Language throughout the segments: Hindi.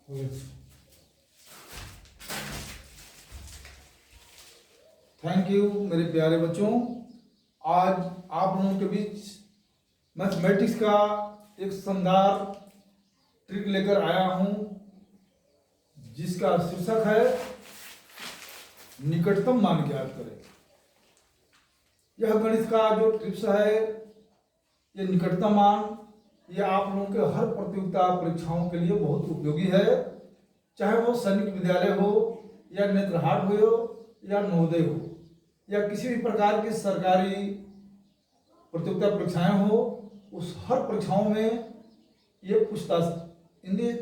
थैंक यू मेरे प्यारे बच्चों। आज आप लोगों के बीच मैथमेटिक्स का एक शानदार ट्रिक लेकर आया हूं, जिसका शीर्षक है निकटतम मान ज्ञात करें। यह गणित का जो टिप्स है, ये निकटतम मान, ये आप लोगों के हर प्रतियोगिता परीक्षाओं के लिए बहुत उपयोगी है। चाहे वो सैनिक विद्यालय हो या नेत्रहाट हो या नवोदय हो या किसी भी प्रकार की सरकारी प्रतियोगिता परीक्षाएं हो, उस हर परीक्षाओं में ये पूछताछ इनसे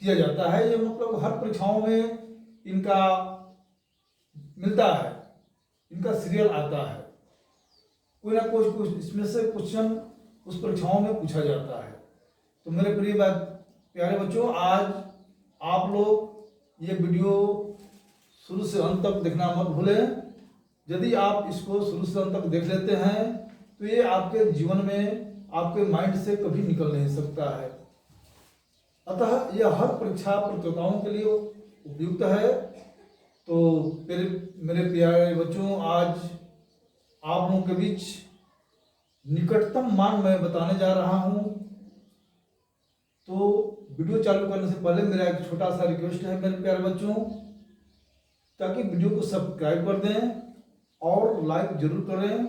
किया जाता है। ये मतलब हर परीक्षाओं में इनका मिलता है, इनका सीरियल आता है। कोई ना कोई कुछ इसमें से क्वेश्चन उस परीक्षाओं में पूछा जाता है। तो मेरे प्रिय प्यारे बच्चों, आज आप लोग ये वीडियो शुरू से अंत तक देखना मत भूलें। यदि आप इसको शुरू से अंत तक देख लेते हैं तो ये आपके जीवन में, आपके माइंड से कभी निकल नहीं सकता है। अतः यह हर परीक्षा प्रतियोगिताओं के लिए उपयुक्त है। तो मेरे प्यारे बच्चों, आज आप लोगों के बीच निकटतम मान मैं बताने जा रहा हूं। तो वीडियो चालू करने से पहले मेरा एक छोटा सा रिक्वेस्ट है मेरे प्यारे बच्चों, ताकि वीडियो को सब्सक्राइब कर दें और लाइक जरूर करें,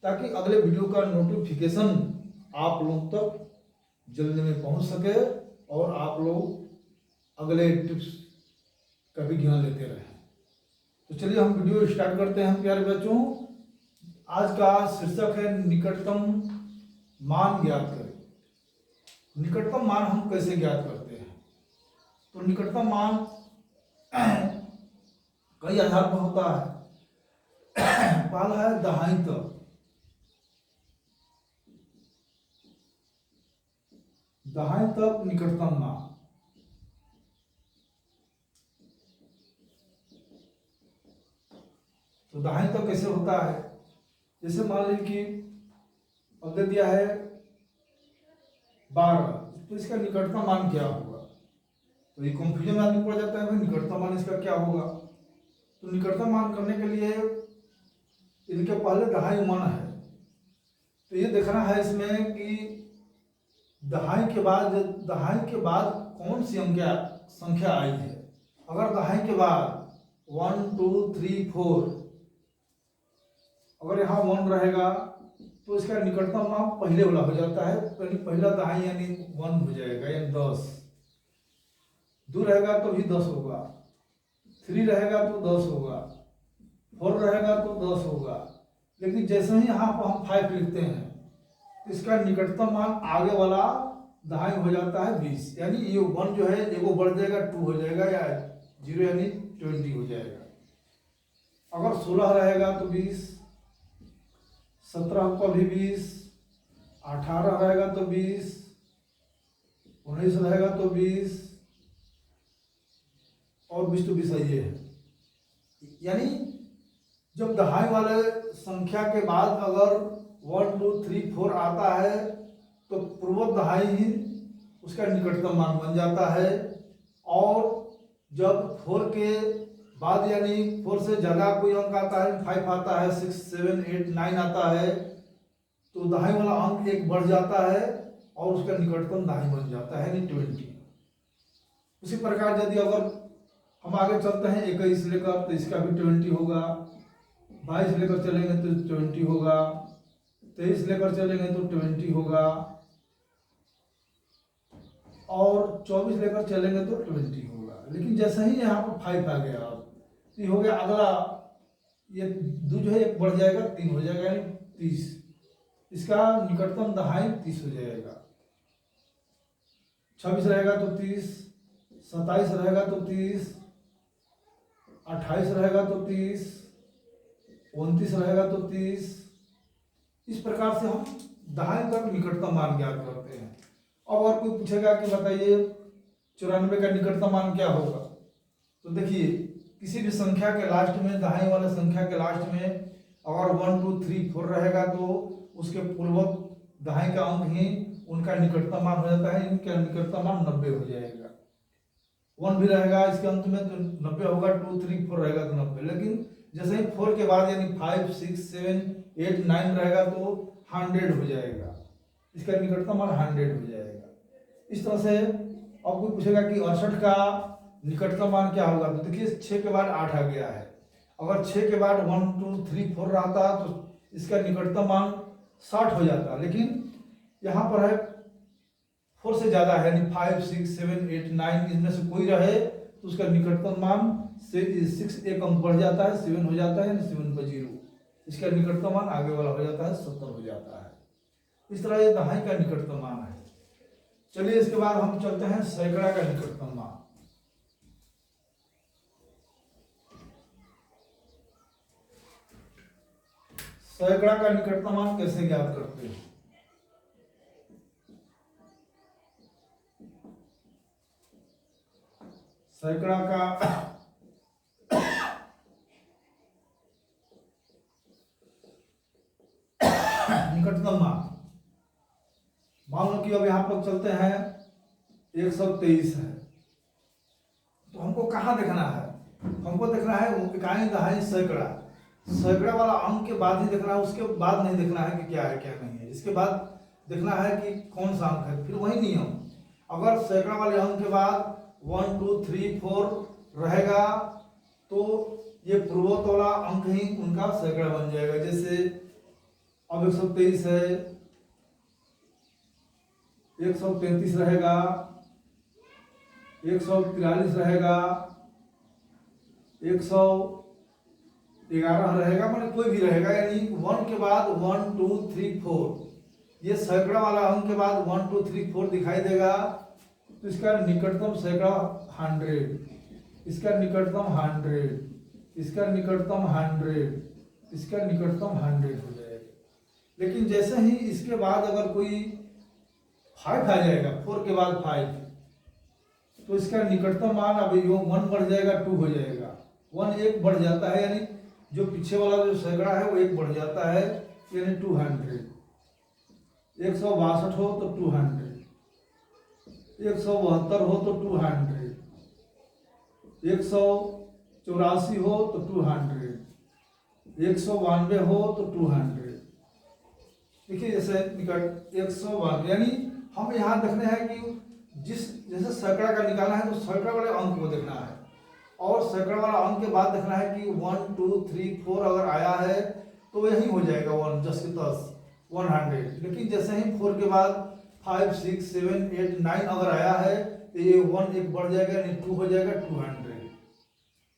ताकि अगले वीडियो का नोटिफिकेशन आप लोगों तक जल्दी में पहुंच सके और आप लोग अगले टिप्स का भी ज्ञान लेते रहें। तो चलिए हम वीडियो स्टार्ट करते हैं प्यारे बच्चों। आज का शीर्षक है निकटतम मान ज्ञात करें। निकटतम मान हम कैसे ज्ञात करते हैं? तो निकटतम मान कई आधार पर होता है। पहला है दहाई तक। दहाई तक निकटतम मान। तो दहाई तक कैसे होता है? जैसे मान लीजिए कि अब दे दिया है 12, तो इसका निकटतम मान क्या होगा? तो ये कंफ्यूजन में आदमी पड़ जाता है, भाई निकटतम मान इसका क्या होगा? तो निकटतम मान करने के लिए इनके पहले दहाई मान है, तो ये देखना है इसमें कि दहाई के बाद कौन सी संख्या आई है। अगर दहाई के बाद 1 2 3 4, अगर यहाँ 1 रहेगा तो इसका निकटतम मान पहले वाला हो जाता है। पहला दहाई यानी 1 हो जाएगा, यानी 10। 2 रहेगा तो भी 10 होगा, 3 रहेगा तो 10 होगा, 4 रहेगा तो 10 होगा। लेकिन जैसे ही यहाँ पर हम 5 लिखते हैं, इसका निकटतम मान आगे वाला दहाई हो जाता है 20, यानी ये 1 जो है एगो बढ़ जाएगा, 2 हो जाएगा, या 0 यानी 20 हो जाएगा। अगर 16 रहेगा तो 20, 17 पर भी 20, 18 रहेगा तो 20, 19 रहेगा तो 20, और 20 तो 20 ये है। यानी जब दहाई वाले संख्या के बाद अगर 1 2 3 4 आता है तो पूर्व दहाई ही उसका निकटतम मान बन जाता है। और जब 4 के बाद यानी 4 से ज़्यादा कोई अंक आता है, 5 आता है, 6 7 8 9 आता है, तो दहाई वाला अंक 1 बढ़ जाता है और उसका निकटतम दहाई बन जाता है, यानी 20। उसी प्रकार यदि अगर हम आगे चलते हैं 21 लेकर, तो इसका भी 20 होगा। 22 लेकर चलेंगे तो 20 होगा। 23 लेकर चलेंगे तो 20 होगा, और 24 लेकर चलेंगे तो 20 होगा। लेकिन जैसे ही यहाँ पर 5 आ गया, तो ये हो गया अगला, ये 2 जो है 1 बढ़ जाएगा, 3 हो जाएगा, यानी 30। इसका निकटतम दहाई 30 हो जाएगा। 26 रहेगा तो 30, 27 रहेगा तो 30, 28 रहेगा तो 30, 29 रहेगा तो 30। इस प्रकार से हम दहाई तक निकटतम मान ज्ञात करते हैं। अब और कोई पूछेगा कि बताइए 94 का निकटतम मान क्या होगा? तो देखिए, किसी भी संख्या के लास्ट में, दहाई वाले संख्या के लास्ट में अगर 1 2 3 4 रहेगा तो उसके पूर्वक दहाई का अंक ही उनका निकटतम मान हो जाता है। इनका निकटतम मान 90 हो जाएगा। 1 भी रहेगा इसके अंत में तो 90 होगा, 2 3 4 रहेगा तो 90। लेकिन जैसे ही 4 के बाद यानी 5 6 7 8 9 रहेगा तो 100 हो जाएगा, इसका निकटतम मान 100 हो जाएगा। इस तरह से अब कोई पूछेगा कि 68 का निकटतम मान क्या होगा, तो देखिए 6 के बाद 8 आ गया है। अगर 6 के बाद 1 2 3 4 रहता तो इसका निकटतम मान 60 हो जाता, लेकिन यहाँ पर है 4 से ज़्यादा है, यानी 5 6 7 8 9 इनमें से कोई रहे तो उसका निकटतम मान 6 एक अंक बढ़ जाता है, 7 हो जाता है, यानी 7 पर 0, इसका निकटतम मान आगे वाला हो जाता है 70 हो जाता है। इस तरह ये दहाई का निकटतम मान है। चलिए इसके बाद हम चलते हैं सैकड़ा का निकटतम मान। सैकड़ा का निकटतम मान कैसे ज्ञात करते हैं? सैकड़ा का निकटतम मान लो कि अब यहाँ पर चलते हैं 123 है, तो हमको कहाँ देखना है? हमको देखना है इकाई, दहाई, सैकड़ा। सैकड़ा वाला अंक के बाद ही देखना है, उसके बाद नहीं देखना है कि क्या है क्या नहीं है। इसके बाद देखना है कि कौन सा अंक है। फिर वही नियम, अगर सैकड़ा वाले अंक के बाद 1 2 3 4 रहेगा तो ये पूर्वोत्तर वाला अंक ही उनका सैकड़ा बन जाएगा। जैसे अब 123 है, 133 रहेगा, 143 रहेगा, 111 रहेगा, मतलब कोई भी रहेगा, यानी 1 के बाद 1 2 3 4 ये सैकड़ा वाला अंक के बाद 1 2 3 4 दिखाई देगा तो इसका निकटतम सैकड़ा 100, इसका निकटतम 100, इसका निकटतम 100, इसका निकटतम 100 हो जाएगा। लेकिन जैसे ही इसके बाद अगर कोई 5 आ जाएगा, 4 के बाद 5, तो इसका निकटतम मान अब 1 बढ़ जाएगा, 2 हो जाएगा, 1 एक बढ़ जाता है, यानी जो पीछे वाला जो सैकड़ा है वो एक बढ़ जाता है, यानी 200। 162 हो तो 200, 172 हो तो 200, 184 हो तो 200, 192 हो तो 200। देखिए जैसे निकट 192, यानी हम यहाँ देखने हैं कि जैसे सैकड़ा का निकालना है तो सैकड़ा वाले अंक को देखना है, और सैकड़ा वाला अंक के बाद देखना है कि 1 2 3 4 अगर आया है तो यही हो जाएगा 1 10 के 10 100। लेकिन जैसे ही 4 के बाद 5 6 7 8 9 अगर आया है तो ये 1 एक बढ़ जाएगा, यानी 2 हो जाएगा, 200,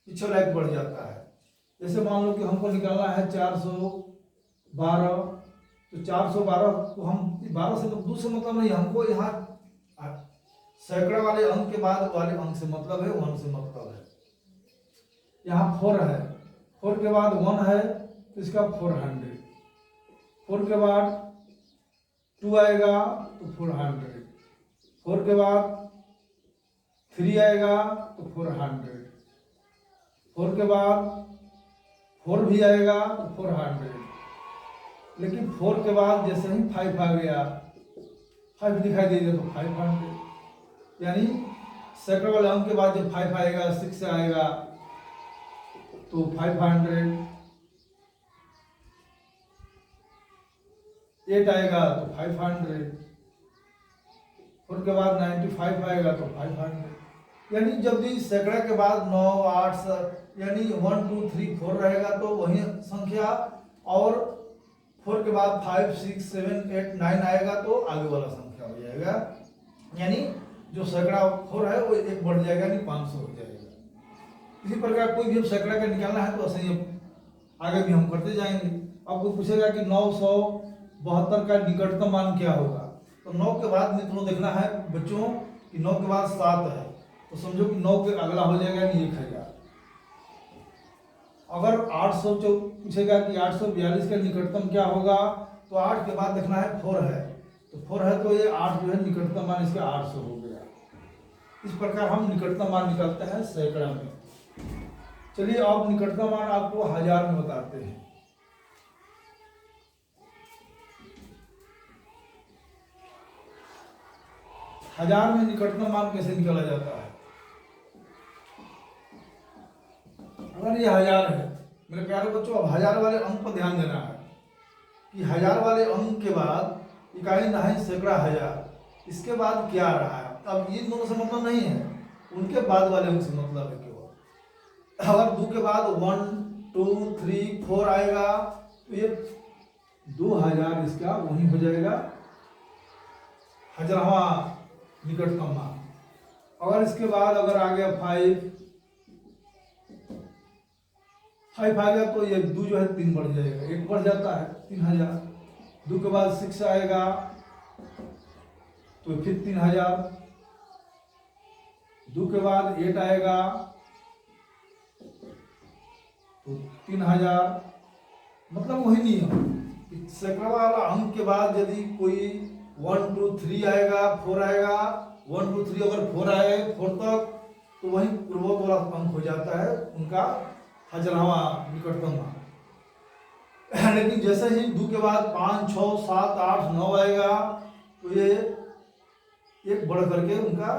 पीछे वाला एक बढ़ जाता है। जैसे मान लो कि हमको निकालना है 412, तो 412 को हम 12 से 2 से मतलब नहीं, हमको यहाँ सैकड़ा वाले अंक के बाद वाले अंक से मतलब है, 1 से मतलब है। यहाँ 4 है, 4 के बाद 1 है तो इसका 400, 4 के बाद 2 आएगा तो 400, 4 के बाद 3 आएगा तो 400, 4 के बाद 4 भी आएगा तो 400। लेकिन 4 के बाद जैसे ही 5 आ गया, 5 दिखाई दे दिया तो 500, यानी सैकड़ा वाले अंक के बाद जब 5 आएगा, 6 आएगा तो 500, 8 आएगा तो 500, 4 के बाद 95 आएगा तो 500। यानी जब भी सैकड़ा के बाद 9 8 यानी 1 2 3 4 रहेगा तो वही संख्या, और 4 के बाद 5 6 7 8 9 आएगा तो आगे वाला संख्या हो जाएगा, यानी जो सैकड़ा 4 है वो एक बढ़ जाएगा, यानी 500 हो जाएगा। इसी प्रकार कोई भी सैकड़ा का निकालना है तो ऐसे ही आगे भी हम करते जाएंगे। अब कोई पूछेगा कि 972 का निकटतम मान क्या होगा, तो 9 के बाद मित्रों देखना है बच्चों कि 9 के बाद 7 है तो समझो कि 9 के अगला हो जाएगा, यानी 1000। अगर 800 जो पूछेगा कि 842 का निकटतम क्या होगा, तो 8 के बाद देखना है 4 है, तो 4 है तो ये 8 जो है निकटतम मान इसका 800 हो गया। इस प्रकार हम निकटतम मान निकालते हैं सैकड़ा में। चलिए अब निकटतम मान आपको 1000 में बताते हैं। हजार में निकटतम मान कैसे निकाला जाता है? अगर ये 1000 है मेरे प्यारे बच्चों, अब 1000 वाले अंक पर ध्यान देना है कि 1000 वाले अंक के बाद इकाई दहाई सैकड़ा हजार, इसके बाद क्या आ रहा है। अब इन दोनों से मतलब नहीं है, उनके बाद वाले अंक से मतलब है केवल। अगर 2 के बाद 1 2 3 4 आएगा तो ये 2000 इसका वही हो जाएगा 1000वां निकटतम मान। अगर इसके बाद अगर आ गया 5 आ गया तो ये 2 जो है 3 बढ़ जाएगा, 1 बढ़ जाता है 3000। 2 के बाद 6 आएगा तो फिर 3000। 2 के बाद 8 आएगा तो 3000। मतलब वही नियम, सैकड़ा वाला अंक के बाद यदि कोई 1 2 3 आएगा 4 आएगा, 1 2 3 अगर 4 आए 4 तक तो वही पूर्वोत्तर वाला अंक हो जाता है उनका 1000वां निकटतम मान। लेकिन जैसे ही 2 के बाद 5 6 7 8 9 आएगा तो ये एक बढ़ करके उनका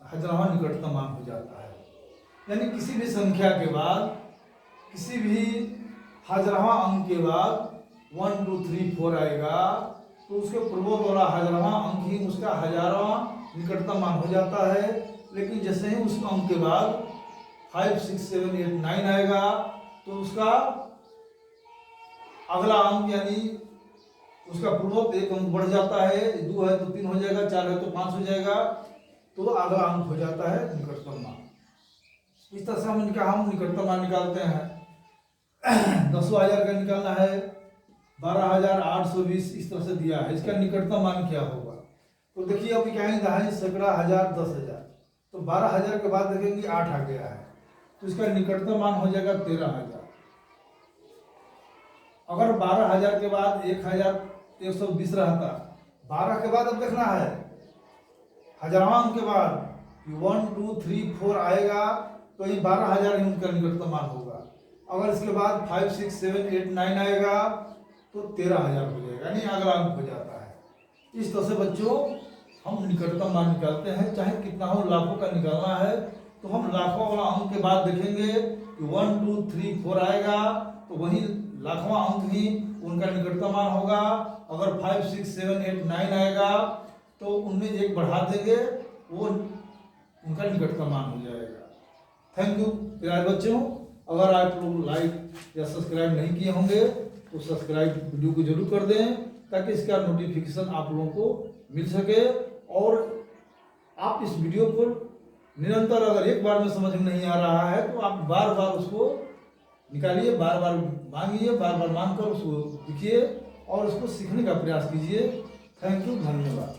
1000वां निकटतम मान हो जाता है। यानी किसी भी संख्या के बाद, किसी भी 1000वां अंक के बाद 1 2 3 4 आएगा तो उसके पूर्वोत्तर वाला 1000वां अंक ही उसका 1000वां निकटतम मान हो जाता है। लेकिन जैसे ही उस अंक के बाद 5 6 7 8 9 आएगा तो उसका अगला अंक यानी उसका पूर्वोत्तर एक अंक बढ़ जाता है। 2 है तो 3 हो जाएगा, 4 है तो 5 हो जाएगा, तो अगला अंक हो जाता है निकटतम मान। इस तरह से हम निकटतम मान निकालते हैं। 10,000 का निकालना है, 12,820 इस तरह से दिया है, इसका निकटतम मान क्या होगा। तो देखिए अब इकाई दहाई सैकड़ा हजार 10,000, तो 12,000 के बाद देखेंगे 8 आ गया है तो इसका निकटतम मान हो जाएगा 13,000। अगर 12,000 के बाद 1,120 रहता, 12 के बाद अब देखना है 1000वां अंक के बाद 1 2 3 4 आएगा तो ये 12,000 ही उनका निकटतम मान होगा। अगर इसके बाद 5 6 7 8 9 आएगा तो 13,000 हो जाएगा, यानी अगला अंक हो जाता है। इस तरह से बच्चों हम निकटतम मान निकालते हैं। चाहे कितना हो, लाखों का निकालना है तो हम लाखों वाला अंक के बाद देखेंगे कि 1 2 3 4 आएगा तो वही लाखवां अंक ही उनका निकटतम मान होगा। अगर 5 6 7 8 9 आएगा तो उनमें एक बढ़ा देंगे, वो उनका निकटतम मान हो जाएगा। थैंक यू प्यारे बच्चों। अगर आप लोग लाइक या सब्सक्राइब नहीं किए होंगे तो सब्सक्राइब वीडियो को जरूर कर दें ताकि इसका नोटिफिकेशन आप लोगों को मिल सके। और आप इस वीडियो को निरंतर, अगर एक बार में समझ में नहीं आ रहा है तो आप बार बार उसको निकालिए, बार बार मांगिए, बार बार मांग कर उसको लिखिए और उसको सीखने का प्रयास कीजिए। थैंक यू, धन्यवाद।